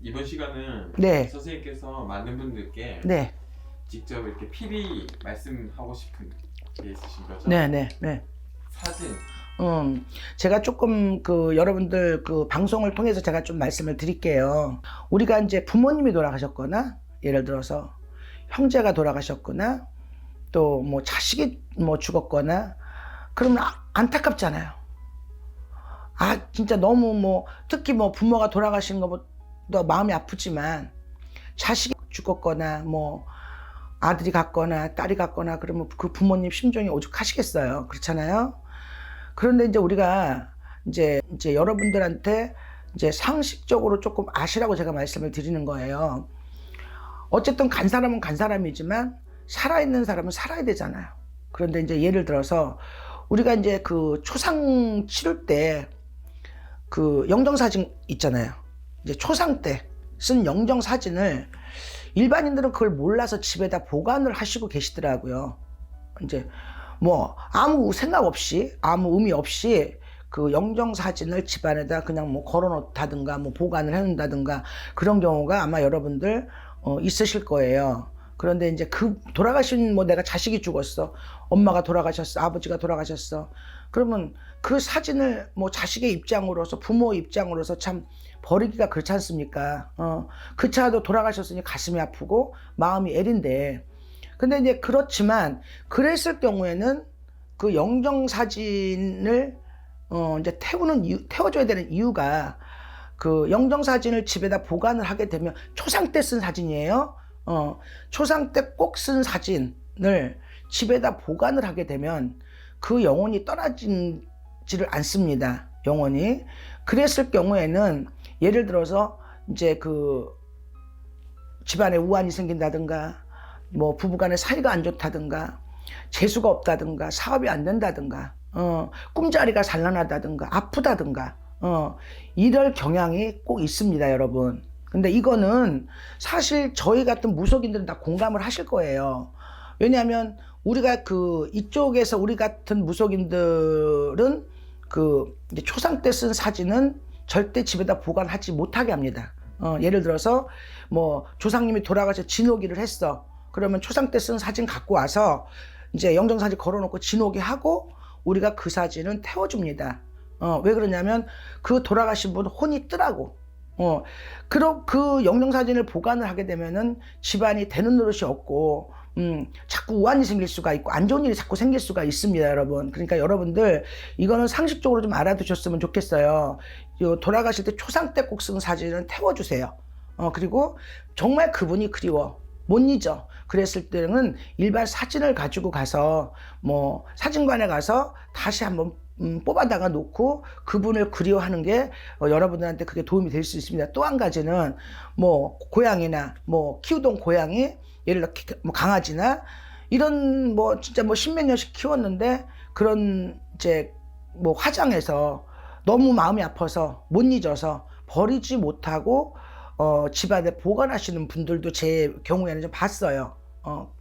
이번 시간은 네. 선생님께서 많은 분들께 네. 직접 이렇게 필히 말씀하고 싶은 게 있으신 거죠? 네, 네, 네. 사진. 제가 조금 여러분들 방송을 통해서 제가 좀 말씀을 드릴게요. 우리가 이제 부모님이 돌아가셨거나, 예를 들어서 형제가 돌아가셨거나, 또 뭐 자식이 뭐 죽었거나, 그러면 안타깝잖아요. 진짜 너무 특히 부모가 돌아가신 것보다 마음이 아프지만, 자식이 죽었거나, 아들이 갔거나, 딸이 갔거나, 그러면 그 부모님 심정이 오죽하시겠어요. 그렇잖아요. 그런데 이제 우리가 이제 여러분들한테 이제 상식적으로 조금 아시라고 제가 말씀을 드리는 거예요. 어쨌든 간 사람은 간 사람이지만 살아있는 사람은 살아야 되잖아요. 그런데 이제 예를 들어서 우리가 이제 초상 치를 때 영정사진 있잖아요. 이제 초상 때 쓴 영정사진을 일반인들은 그걸 몰라서 집에다 보관을 하시고 계시더라고요. 이제 아무 생각 없이, 아무 의미 없이 영정사진을 집안에다 그냥 걸어 놓다든가 보관을 해 놓는다든가 그런 경우가 아마 여러분들 있으실 거예요. 그런데 이제 돌아가신 내가 자식이 죽었어. 엄마가 돌아가셨어. 아버지가 돌아가셨어. 그러면 그 사진을 자식의 입장으로서, 부모 입장으로서 참 버리기가 그렇지 않습니까? 그차도 돌아가셨으니 가슴이 아프고 마음이 애린데, 근데 이제 그렇지만 그랬을 경우에는 그 영정사진을 이제 태워줘야 되는 이유가, 영정사진을 집에다 보관을 하게 되면 초상 때 쓴 사진이에요. 초상 때 꼭 쓴 사진을 집에다 보관을 하게 되면 그 영혼이 떠나지를 않습니다. 영혼이. 그랬을 경우에는 예를 들어서 이제 집안에 우환이 생긴다든가, 부부간에 사이가 안 좋다든가, 재수가 없다든가, 사업이 안 된다든가, 꿈자리가 산란하다든가, 아프다든가, 이럴 경향이 꼭 있습니다, 여러분. 근데 이거는 사실 저희 같은 무속인들은 다 공감을 하실 거예요. 왜냐하면 우리가 이쪽에서 우리 같은 무속인들은 이제 초상 때 쓴 사진은 절대 집에다 보관하지 못하게 합니다. 예를 들어서 조상님이 돌아가셔 진호기를 했어. 그러면 초상 때 쓴 사진 갖고 와서 이제 영정사진 걸어놓고 진호기 하고 우리가 그 사진은 태워줍니다. 왜 그러냐면 돌아가신 분 혼이 뜨라고. 그 영정사진을 보관을 하게 되면은 집안이 되는 노릇이 없고, 자꾸 우환이 생길 수가 있고, 안 좋은 일이 자꾸 생길 수가 있습니다, 여러분. 그러니까 여러분들, 이거는 상식적으로 좀 알아두셨으면 좋겠어요. 돌아가실 때 초상 때 꼭 쓴 사진은 태워주세요. 그리고 정말 그분이 그리워. 못 잊어. 그랬을 때는 일반 사진을 가지고 가서, 사진관에 가서 다시 한번 뽑아다가 놓고 그분을 그리워하는 게 여러분들한테 그게 도움이 될 수 있습니다. 또 한 가지는 고양이나 키우던 고양이, 예를 들어 강아지나 이런 진짜 십몇 년씩 키웠는데 그런 이제 화장해서 너무 마음이 아파서 못 잊어서 버리지 못하고 집안에 보관하시는 분들도 제 경우에는 좀 봤어요.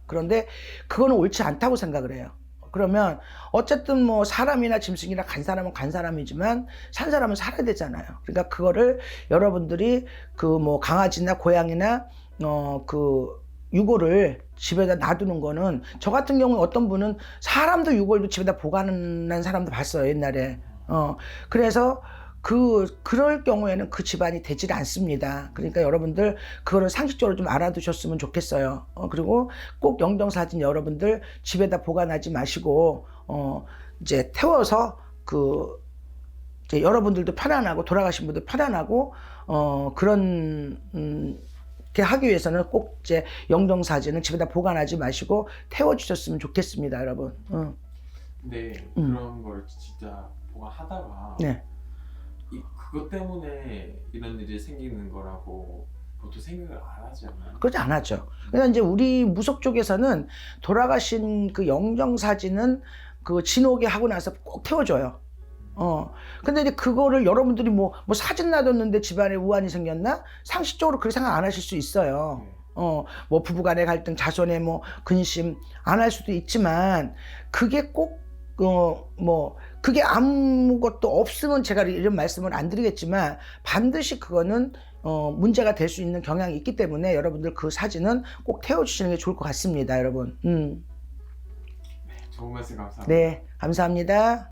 그런데 그거는 옳지 않다고 생각을 해요. 그러면 어쨌든 사람이나 짐승이나 간 사람은 간 사람이지만 산 사람은 살아야 되잖아요. 그러니까 그거를 여러분들이 강아지나 고양이나 유골을 집에다 놔두는 거는, 저 같은 경우는 어떤 분은 사람도 유골도 집에다 보관하는 사람도 봤어요, 옛날에. 그래서 그럴 경우에는 그 집안이 되질 않습니다. 그러니까 여러분들 그거를 상식적으로 좀 알아두셨으면 좋겠어요. 그리고 꼭 영정사진 여러분들 집에다 보관하지 마시고, 이제 태워서 이제 여러분들도 편안하고 돌아가신 분들 편안하고, 그런, 게 하기 위해서는 꼭 이제 영정사진은 집에다 보관하지 마시고 태워주셨으면 좋겠습니다, 여러분. 근데 그런 걸 진짜 보관하다가 네. 그것 때문에 이런 일이 생기는 거라고 보통 생각을 안 하지 않나요? 그렇지 않았죠. 그러니까 이제 우리 무속 쪽에서는 돌아가신 영정사진은 진호기 하고 나서 꼭 태워줘요. 근데 이제 그거를 여러분들이 사진 놔뒀는데 집안에 우환이 생겼나? 상식적으로 그렇게 생각 안 하실 수 있어요. 부부간의 갈등, 자손의 근심 안 할 수도 있지만, 그게 꼭, 그게 아무것도 없으면 제가 이런 말씀을 안 드리겠지만, 반드시 그거는, 문제가 될 수 있는 경향이 있기 때문에 여러분들 그 사진은 꼭 태워주시는 게 좋을 것 같습니다, 여러분. 좋은 말씀 감사합니다. 네, 감사합니다.